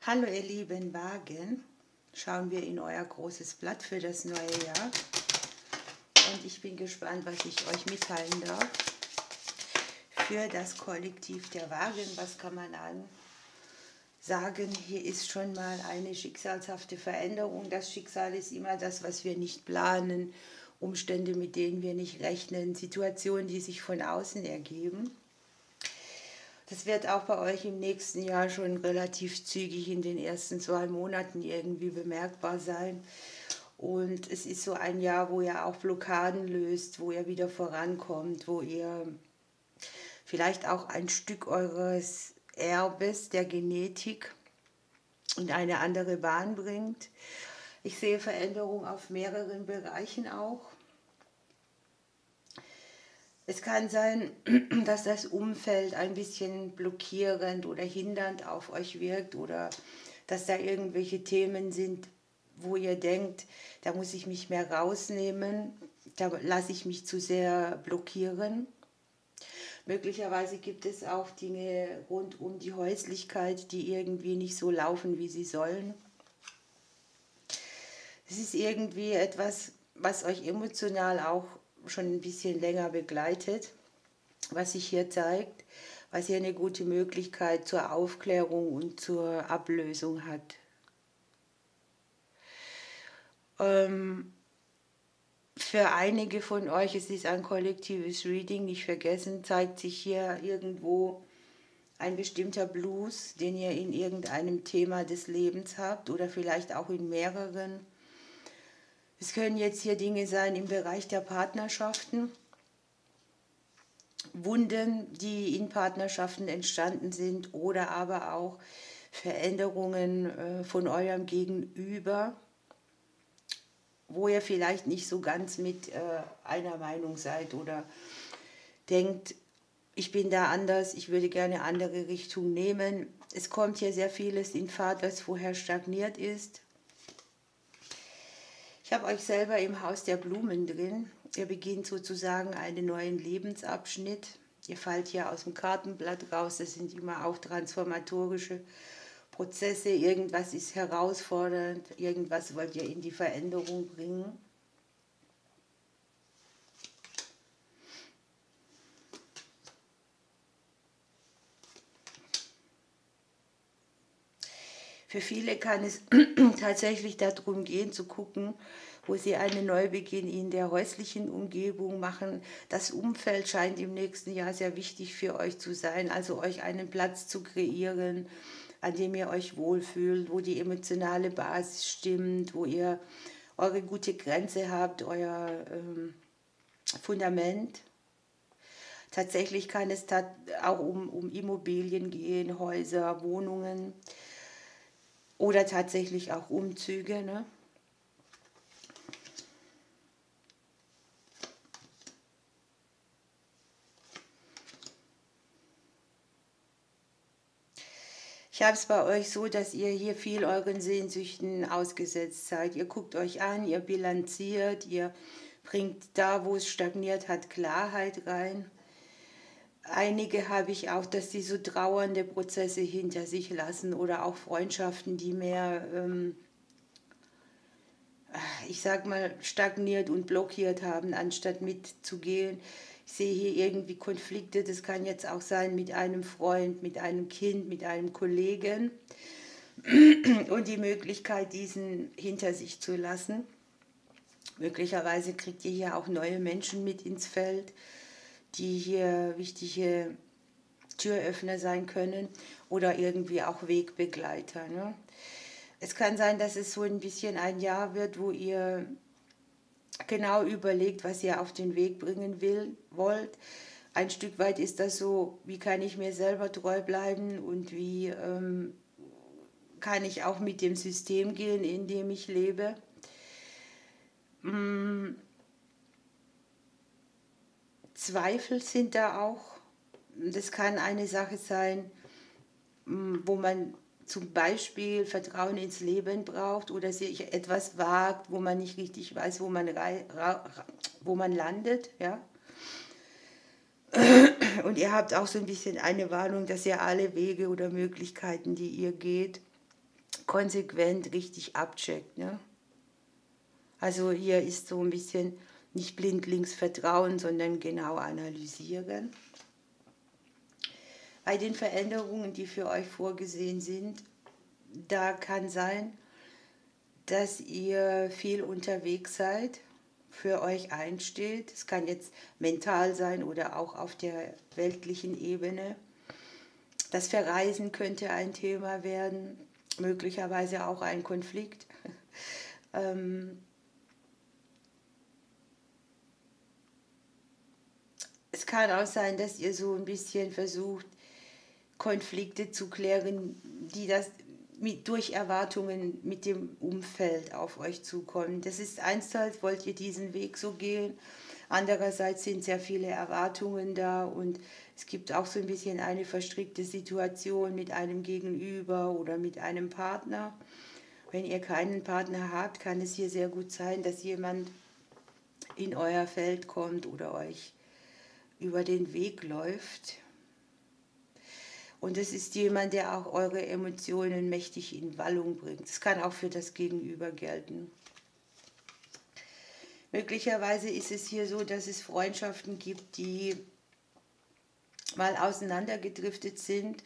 Hallo ihr lieben Wagen, schauen wir in euer großes Blatt für das neue Jahr und ich bin gespannt, was ich euch mitteilen darf. Für das Kollektiv der Wagen, was kann man sagen, hier ist schon mal eine schicksalshafte Veränderung. Das Schicksal ist immer das, was wir nicht planen, Umstände, mit denen wir nicht rechnen, Situationen, die sich von außen ergeben. Das wird auch bei euch im nächsten Jahr schon relativ zügig in den ersten 2 Monaten irgendwie bemerkbar sein. Und es ist so ein Jahr, wo ihr auch Blockaden löst, wo ihr wieder vorankommt, wo ihr vielleicht auch ein Stück eures Erbes, der Genetik, in eine andere Bahn bringt. Ich sehe Veränderungen auf mehreren Bereichen auch. Es kann sein, dass das Umfeld ein bisschen blockierend oder hindernd auf euch wirkt oder dass da irgendwelche Themen sind, wo ihr denkt, da muss ich mich mehr rausnehmen, da lasse ich mich zu sehr blockieren. Möglicherweise gibt es auch Dinge rund um die Häuslichkeit, die irgendwie nicht so laufen, wie sie sollen. Es ist irgendwie etwas, was euch emotional auch schon ein bisschen länger begleitet, was sich hier zeigt, was hier eine gute Möglichkeit zur Aufklärung und zur Ablösung hat. Für einige von euch, es ist ein kollektives Reading, nicht vergessen, zeigt sich hier irgendwo ein bestimmter Blues, den ihr in irgendeinem Thema des Lebens habt oder vielleicht auch in mehreren. Es können jetzt hier Dinge sein im Bereich der Partnerschaften, Wunden, die in Partnerschaften entstanden sind oder aber auch Veränderungen von eurem Gegenüber, wo ihr vielleicht nicht so ganz mit einer Meinung seid oder denkt, ich bin da anders, ich würde gerne eine andere Richtung nehmen. Es kommt hier sehr vieles in Fahrt, was vorher stagniert ist. Ich habe euch selber im Haus der Blumen drin. Ihr beginnt sozusagen einen neuen Lebensabschnitt. Ihr fallt hier aus dem Kartenblatt raus. Das sind immer auch transformatorische Prozesse. Irgendwas ist herausfordernd. Irgendwas wollt ihr in die Veränderung bringen. Für viele kann es tatsächlich darum gehen, zu gucken, wo sie einen Neubeginn in der häuslichen Umgebung machen. Das Umfeld scheint im nächsten Jahr sehr wichtig für euch zu sein, also euch einen Platz zu kreieren, an dem ihr euch wohlfühlt, wo die emotionale Basis stimmt, wo ihr eure gute Grenze habt, euer Fundament. Tatsächlich kann es auch um Immobilien gehen, Häuser, Wohnungen. Oder tatsächlich auch Umzüge. Ne? Ich habe es bei euch so, dass ihr hier viel euren Sehnsüchten ausgesetzt seid. Ihr guckt euch an, ihr bilanziert, ihr bringt da, wo es stagniert hat, Klarheit rein. Einige habe ich auch, dass sie so trauernde Prozesse hinter sich lassen oder auch Freundschaften, die mehr, ich sag mal, stagniert und blockiert haben, anstatt mitzugehen. Ich sehe hier irgendwie Konflikte, das kann jetzt auch sein mit einem Freund, mit einem Kind, mit einem Kollegen und die Möglichkeit, diesen hinter sich zu lassen. Möglicherweise kriegt ihr hier auch neue Menschen mit ins Feld, die hier wichtige Türöffner sein können oder irgendwie auch Wegbegleiter. Ne? Es kann sein, dass es so ein bisschen ein Jahr wird, wo ihr genau überlegt, was ihr auf den Weg bringen wollt. Ein Stück weit ist das so, wie kann ich mir selber treu bleiben und wie kann ich auch mit dem System gehen, in dem ich lebe. Zweifel sind da auch. Das kann eine Sache sein, wo man zum Beispiel Vertrauen ins Leben braucht oder sich etwas wagt, wo man nicht richtig weiß, wo man landet. Ja? Und ihr habt auch so ein bisschen eine Warnung, dass ihr alle Wege oder Möglichkeiten, die ihr geht, konsequent richtig abcheckt. Ne? Also hier ist so ein bisschen nicht blindlings vertrauen, sondern genau analysieren. Bei den Veränderungen, die für euch vorgesehen sind, da kann sein, dass ihr viel unterwegs seid, für euch einsteht. Es kann jetzt mental sein oder auch auf der weltlichen Ebene. Das Verreisen könnte ein Thema werden, möglicherweise auch ein Konflikt. Es kann auch sein, dass ihr so ein bisschen versucht, Konflikte zu klären, die durch Erwartungen mit dem Umfeld auf euch zukommen. Das ist einerseits, wollt ihr diesen Weg so gehen, andererseits sind sehr viele Erwartungen da und es gibt auch so ein bisschen eine verstrickte Situation mit einem Gegenüber oder mit einem Partner. Wenn ihr keinen Partner habt, kann es hier sehr gut sein, dass jemand in euer Feld kommt oder euch über den Weg läuft. Und es ist jemand, der auch eure Emotionen mächtig in Wallung bringt. Das kann auch für das Gegenüber gelten. Möglicherweise ist es hier so, dass es Freundschaften gibt, die mal auseinandergedriftet sind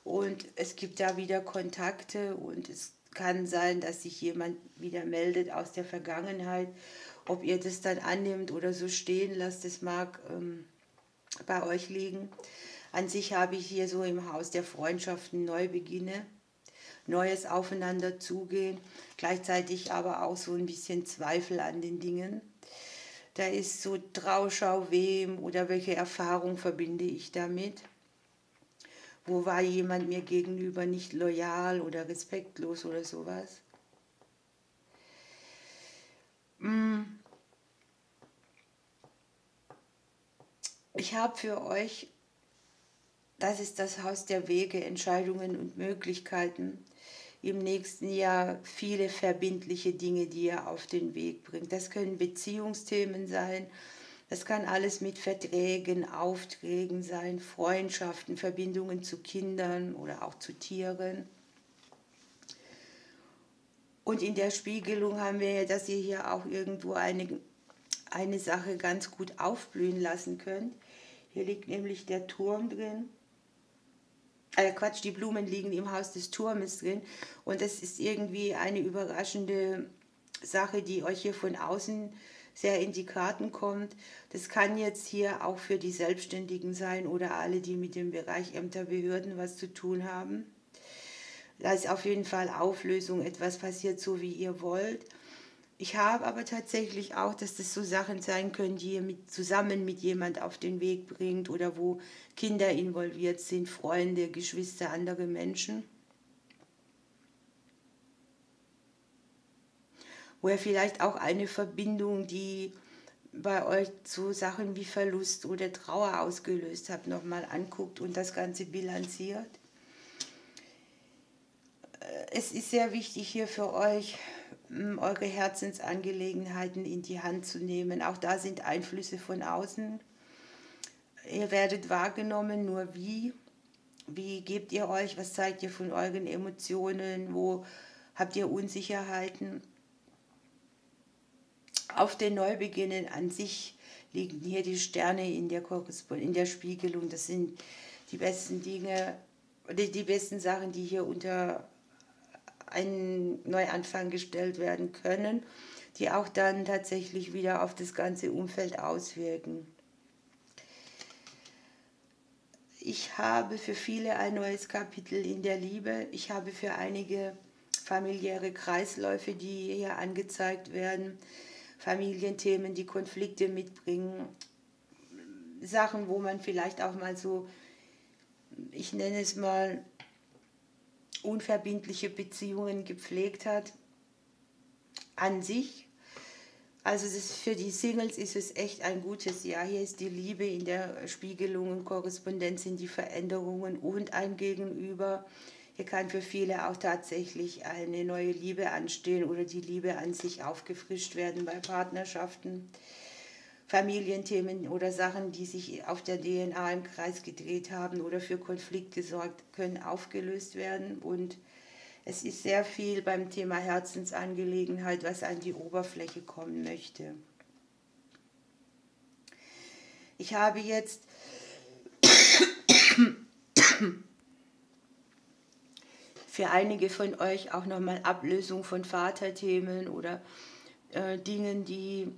und es gibt da wieder Kontakte und es kann sein, dass sich jemand wieder meldet aus der Vergangenheit. Ob ihr das dann annimmt oder so stehen lasst, das mag bei euch liegen. An sich habe ich hier so im Haus der Freundschaften Neubeginne, neues Aufeinander zugehen, gleichzeitig aber auch so ein bisschen Zweifel an den Dingen. Da ist so Trauschau, wem oder welche Erfahrung verbinde ich damit? Wo war jemand mir gegenüber nicht loyal oder respektlos oder sowas? Ich habe für euch, das ist das Haus der Wege, Entscheidungen und Möglichkeiten, im nächsten Jahr viele verbindliche Dinge, die ihr auf den Weg bringt. Das können Beziehungsthemen sein, das kann alles mit Verträgen, Aufträgen sein, Freundschaften, Verbindungen zu Kindern oder auch zu Tieren. Und in der Spiegelung haben wir ja, dass ihr hier auch irgendwo eine Sache ganz gut aufblühen lassen könnt. Hier liegt nämlich der Turm drin. Die Blumen liegen im Haus des Turmes drin und das ist irgendwie eine überraschende Sache, die euch hier von außen sehr in die Karten kommt. Das kann jetzt hier auch für die Selbstständigen sein oder alle, die mit dem Bereich Ämter, Behörden was zu tun haben. Da ist auf jeden Fall Auflösung, etwas passiert so, wie ihr wollt. Ich habe aber tatsächlich auch, dass das so Sachen sein können, die ihr zusammen mit jemand auf den Weg bringt oder wo Kinder involviert sind, Freunde, Geschwister, andere Menschen. Wo ihr vielleicht auch eine Verbindung, die bei euch so Sachen wie Verlust oder Trauer ausgelöst habt, nochmal anguckt und das Ganze bilanziert. Es ist sehr wichtig hier für euch, eure Herzensangelegenheiten in die Hand zu nehmen. Auch da sind Einflüsse von außen. Ihr werdet wahrgenommen, nur wie? Wie gebt ihr euch? Was zeigt ihr von euren Emotionen? Wo habt ihr Unsicherheiten? Auf den Neubeginnen an sich liegen hier die Sterne in der Spiegelung. Das sind die besten Dinge, die besten Sachen, die hier unter einen Neuanfang gestellt werden können, die auch dann tatsächlich wieder auf das ganze Umfeld auswirken. Ich habe für viele ein neues Kapitel in der Liebe. Ich habe für einige familiäre Kreisläufe, die hier angezeigt werden, Familienthemen, die Konflikte mitbringen, Sachen, wo man vielleicht auch mal so, ich nenne es mal, unverbindliche Beziehungen gepflegt hat an sich. Also für die Singles ist es echt ein gutes Jahr. Hier ist die Liebe in der Spiegelung und Korrespondenz, sind die Veränderungen und ein Gegenüber. Hier kann für viele auch tatsächlich eine neue Liebe anstehen oder die Liebe an sich aufgefrischt werden bei Partnerschaften. Familienthemen oder Sachen, die sich auf der DNA im Kreis gedreht haben oder für Konflikt gesorgt, können aufgelöst werden und Es ist sehr viel beim Thema Herzensangelegenheit, was an die Oberfläche kommen möchte. Ich habe jetzt für einige von euch auch nochmal Ablösung von Vaterthemen oder Dingen, die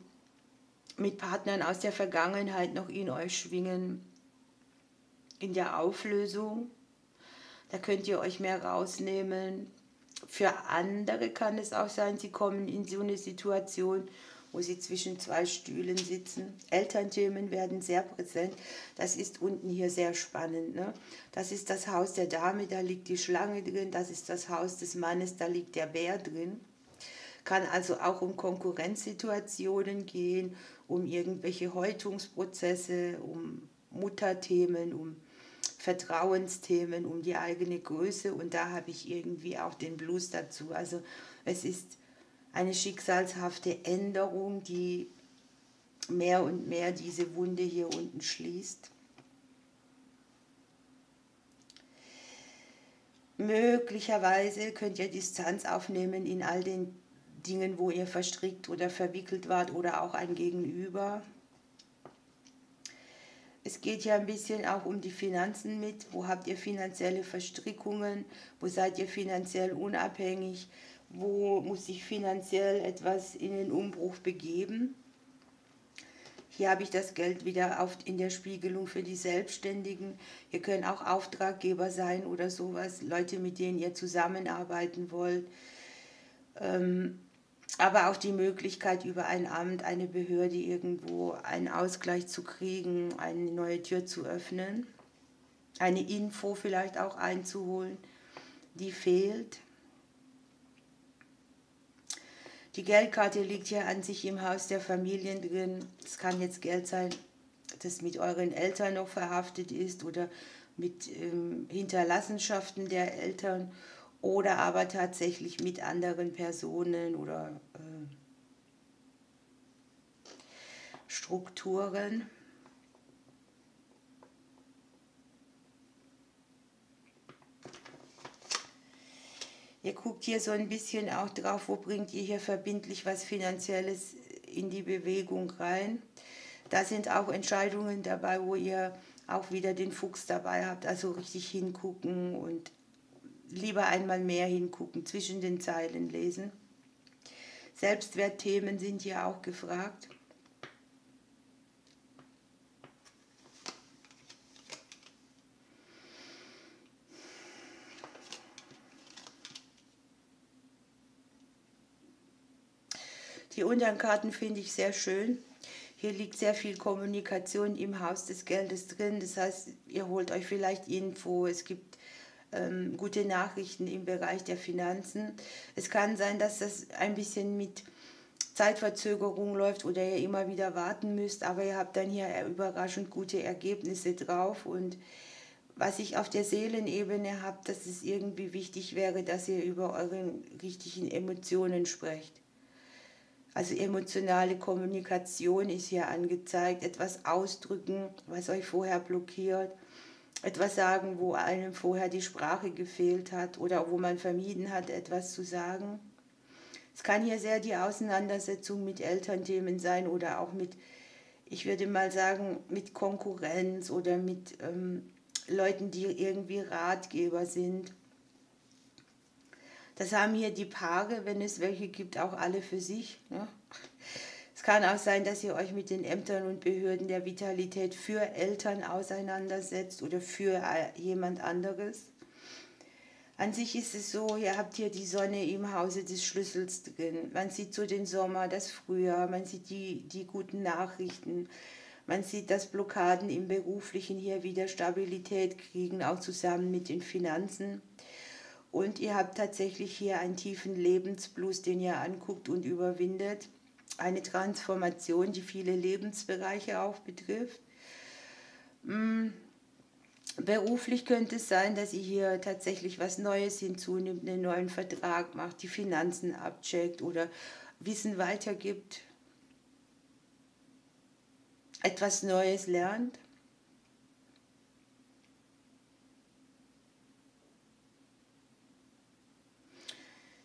mit Partnern aus der Vergangenheit noch in euch schwingen, in der Auflösung. Da könnt ihr euch mehr rausnehmen. Für andere kann es auch sein, sie kommen in so eine Situation, wo sie zwischen zwei Stühlen sitzen. Elternthemen werden sehr präsent. Das ist unten hier sehr spannend. Ne? Das ist das Haus der Dame, da liegt die Schlange drin. Das ist das Haus des Mannes, da liegt der Bär drin. Kann also auch um Konkurrenzsituationen gehen, um irgendwelche Häutungsprozesse, um Mutterthemen, um Vertrauensthemen, um die eigene Größe, und da habe ich irgendwie auch den Blues dazu. Also es ist eine schicksalshafte Änderung, die mehr und mehr diese Wunde hier unten schließt. Möglicherweise könnt ihr Distanz aufnehmen in all den Dingen, wo ihr verstrickt oder verwickelt wart, oder auch ein Gegenüber. Es geht ja ein bisschen auch um die Finanzen mit. Wo habt ihr finanzielle Verstrickungen? Wo seid ihr finanziell unabhängig? Wo muss sich finanziell etwas in den Umbruch begeben? Hier habe ich das Geld wieder in der Spiegelung für die Selbstständigen. Ihr könnt auch Auftraggeber sein oder sowas, Leute, mit denen ihr zusammenarbeiten wollt. Aber auch die Möglichkeit, über ein Amt, eine Behörde irgendwo einen Ausgleich zu kriegen, eine neue Tür zu öffnen, eine Info vielleicht auch einzuholen, die fehlt. Die Geldkarte liegt ja an sich im Haus der Familien drin. Es kann jetzt Geld sein, das mit euren Eltern noch verhaftet ist oder mit Hinterlassenschaften der Eltern oder aber tatsächlich mit anderen Personen oder Strukturen. Ihr guckt hier so ein bisschen auch drauf, wo bringt ihr hier verbindlich was Finanzielles in die Bewegung rein. Da sind auch Entscheidungen dabei, wo ihr auch wieder den Fuchs dabei habt, also richtig hingucken und lieber einmal mehr hingucken, zwischen den Zeilen lesen. Selbstwertthemen sind hier auch gefragt. Die unteren Karten finde ich sehr schön. Hier liegt sehr viel Kommunikation im Haus des Geldes drin. Das heißt, ihr holt euch vielleicht Info, es gibt gute Nachrichten im Bereich der Finanzen. Es kann sein, dass das ein bisschen mit Zeitverzögerung läuft oder ihr immer wieder warten müsst, aber ihr habt dann hier überraschend gute Ergebnisse drauf. Und was ich auf der Seelenebene habe, dass es irgendwie wichtig wäre, dass ihr über eure richtigen Emotionen sprecht. Also emotionale Kommunikation ist hier angezeigt, etwas ausdrücken, was euch vorher blockiert, etwas sagen, wo einem vorher die Sprache gefehlt hat oder wo man vermieden hat, etwas zu sagen. Es kann hier sehr die Auseinandersetzung mit Elternthemen sein oder auch mit, ich würde mal sagen, mit Konkurrenz oder mit Leuten, die irgendwie Ratgeber sind. Das haben hier die Paare, wenn es welche gibt, auch alle für sich. Ne? Es kann auch sein, dass ihr euch mit den Ämtern und Behörden der Vitalität für Eltern auseinandersetzt oder für jemand anderes. An sich ist es so, ihr habt hier die Sonne im Hause des Schlüssels drin. Man sieht so den Sommer, das Frühjahr, man sieht die guten Nachrichten. Man sieht, dass Blockaden im Beruflichen hier wieder Stabilität kriegen, auch zusammen mit den Finanzen. Und ihr habt tatsächlich hier einen tiefen Lebensblues, den ihr anguckt und überwindet. Eine Transformation, die viele Lebensbereiche auch betrifft. Beruflich könnte es sein, dass ihr hier tatsächlich was Neues hinzunimmt, einen neuen Vertrag macht, die Finanzen abcheckt oder Wissen weitergibt, etwas Neues lernt.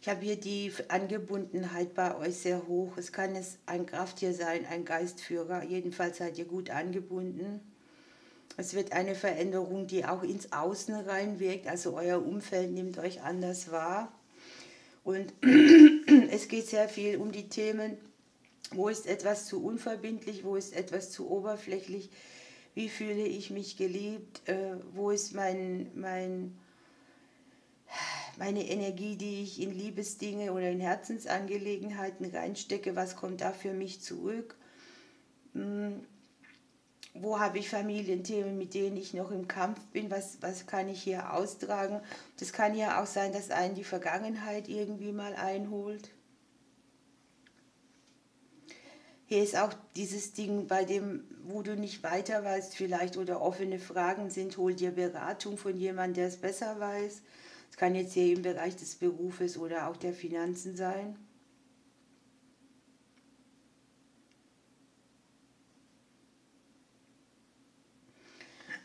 Ich habe hier die Angebundenheit bei euch sehr hoch. Es kann ein Krafttier sein, ein Geistführer. Jedenfalls seid ihr gut angebunden. Es wird eine Veränderung, die auch ins Außen reinwirkt. Also euer Umfeld nimmt euch anders wahr. Und es geht sehr viel um die Themen, wo ist etwas zu unverbindlich, wo ist etwas zu oberflächlich, wie fühle ich mich geliebt, wo ist meine Energie, die ich in Liebesdinge oder in Herzensangelegenheiten reinstecke, was kommt da für mich zurück, wo habe ich Familienthemen, mit denen ich noch im Kampf bin, was kann ich hier austragen. Das kann ja auch sein, dass einen die Vergangenheit irgendwie mal einholt. Hier ist auch dieses Ding, bei dem, wo du nicht weiter weißt vielleicht oder offene Fragen sind, hol dir Beratung von jemandem, der es besser weiß. Das kann jetzt hier im Bereich des Berufes oder auch der Finanzen sein.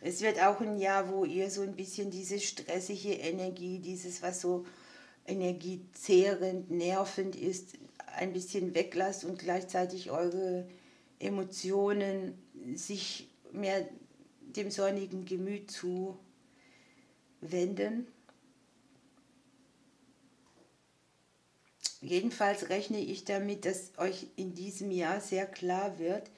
Es wird auch ein Jahr, wo ihr so ein bisschen diese stressige Energie, dieses, was so energiezehrend, nervend ist, ein bisschen weglasst und gleichzeitig eure Emotionen sich mehr dem sonnigen Gemüt zuwenden. Jedenfalls rechne ich damit, dass euch in diesem Jahr sehr klar wird,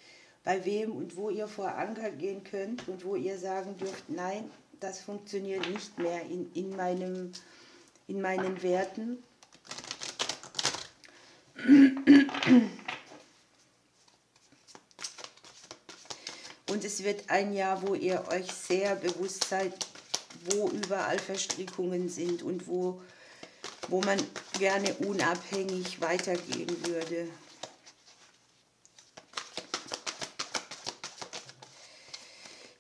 bei wem und wo ihr vor Anker gehen könnt und wo ihr sagen dürft, nein, das funktioniert nicht mehr in meinen Werten. Und es wird ein Jahr, wo ihr euch sehr bewusst seid, wo überall Verstrickungen sind und wo man gerne unabhängig weitergehen würde.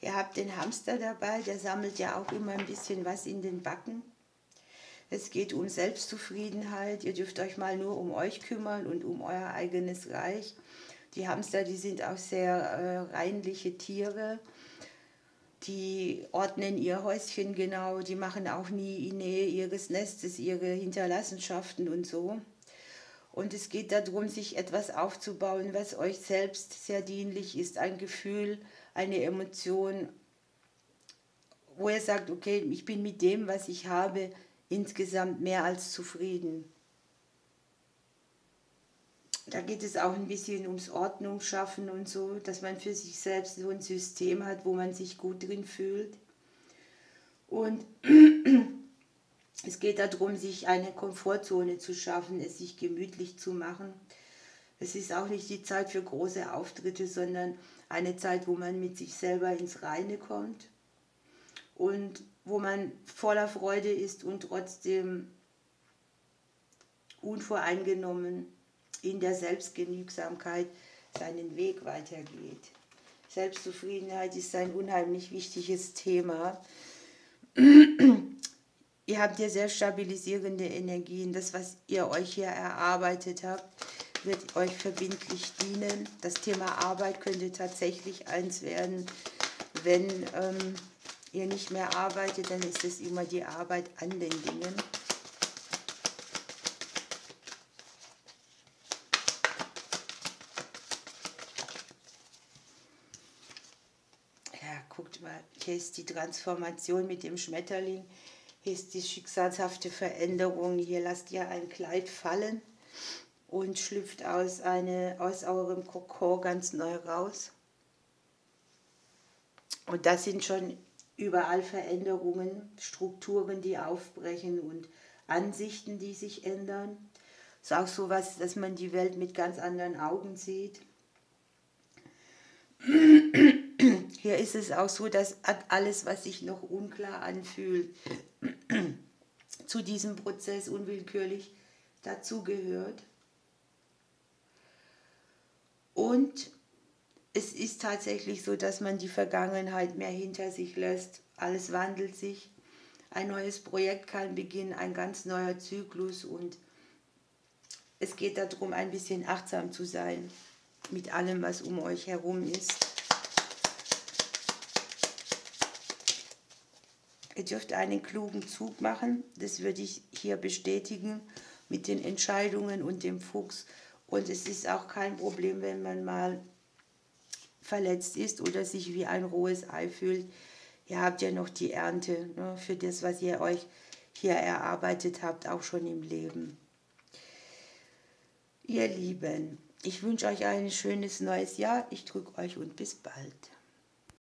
Ihr habt den Hamster dabei, der sammelt ja auch immer ein bisschen was in den Backen. Es geht um Selbstzufriedenheit, ihr dürft euch mal nur um euch kümmern und um euer eigenes Reich. Die Hamster, die sind auch sehr reinliche Tiere, die ordnen ihr Häuschen genau, die machen auch nie in Nähe ihres Nestes ihre Hinterlassenschaften und so. Und es geht darum, sich etwas aufzubauen, was euch selbst sehr dienlich ist, ein Gefühl, eine Emotion, wo ihr sagt, okay, ich bin mit dem, was ich habe, insgesamt mehr als zufrieden. Da geht es auch ein bisschen ums Ordnung schaffen und so, dass man für sich selbst so ein System hat, wo man sich gut drin fühlt. Und es geht darum, sich eine Komfortzone zu schaffen, es sich gemütlich zu machen. Es ist auch nicht die Zeit für große Auftritte, sondern eine Zeit, wo man mit sich selber ins Reine kommt und wo man voller Freude ist und trotzdem unvoreingenommen in der Selbstgenügsamkeit seinen Weg weitergeht. Selbstzufriedenheit ist ein unheimlich wichtiges Thema. Ihr habt hier sehr stabilisierende Energien. Das, was ihr euch hier erarbeitet habt, wird euch verbindlich dienen. Das Thema Arbeit könnte tatsächlich eins werden. Wenn ihr nicht mehr arbeitet, dann ist es immer die Arbeit an den Dingen. Ja, guckt mal, hier ist die Transformation mit dem Schmetterling. Hier ist die schicksalshafte Veränderung. Hier lasst ihr ein Kleid fallen und schlüpft aus eurem Kokon ganz neu raus. Und das sind schon überall Veränderungen, Strukturen, die aufbrechen und Ansichten, die sich ändern. Es ist auch so was, dass man die Welt mit ganz anderen Augen sieht. Hier ist es auch so, dass alles, was sich noch unklar anfühlt, zu diesem Prozess unwillkürlich dazugehört. Und es ist tatsächlich so, dass man die Vergangenheit mehr hinter sich lässt. Alles wandelt sich. Ein neues Projekt kann beginnen, ein ganz neuer Zyklus. Und es geht darum, ein bisschen achtsam zu sein mit allem, was um euch herum ist. Ihr dürft einen klugen Zug machen, das würde ich hier bestätigen. mit den Entscheidungen und dem Fuchs. Und es ist auch kein Problem, wenn man mal verletzt ist oder sich wie ein rohes Ei fühlt. Ihr habt ja noch die Ernte, ne, für das, was ihr euch hier erarbeitet habt, auch schon im Leben. Ihr Lieben, ich wünsche euch ein schönes neues Jahr. Ich drücke euch und bis bald.